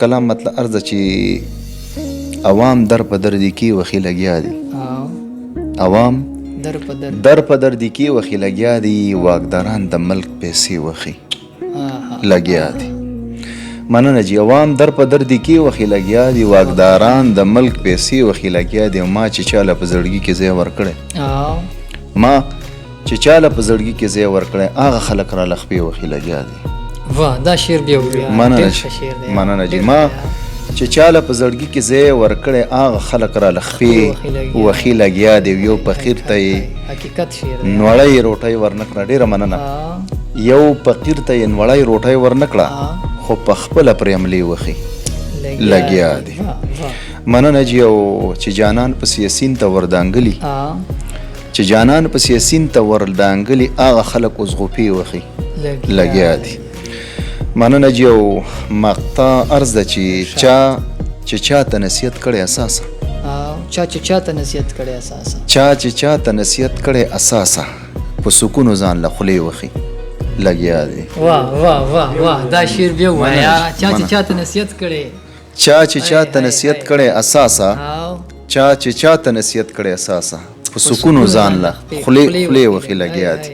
کلام مطلب ارزه چې عوام در په در دي کې وخی لګیا دي. عوام در په در دي کې وخی لګیا دي، واکداران د ملک پیسې وخی لګیا دي. مننه جی. عوام در په در دي کې وخی لګیا دي، واکداران د ملک پیسې وخی لګیا دي. ما چې چاله په زړګي کې ځای ورکړی، ما چې چاله په زړګي کې ځای ورکړی، هغه خلک را لخپې وخی لګیا دي. واه دا شعر بیا ویا. مننه جی. ما چې چاله په زړګي کې ځای ورکړی، هغه خلک را لخپې وخی لګیا دي. یو فقیر ته یې حقیقت شعر نوړی روټۍ ورنکړه. ډېره مننه. یو فقیر ته یې نوړی روټۍ ورنکړه، خو په خپله پرې عملې وخی لګیا دي. مننه جی. او چې جانان په سیاسین ته وردانګلي، چې جانان په سیاسین ته وردانګلي، هغه خلک اوس غوپې وخی لګیا دي. مننه جی. او مقطع عرض ده چې چا ته نصیحت کړی اساسه، چا چې چاته نصیحت کړی اساسه، چا چې چاته نصیحت کړی اساسه، په سکونو ځان له خولې وخی لګیا دی. واه واه واه واه دا شعر بیا وایا. چا چې چاته نصیحت کړی، چا چې چاته نصیحت کړی اساسه، چا چې چاته نصیحت کړی اساسه، په سکونو ځان له خولې وخی لګیا دی.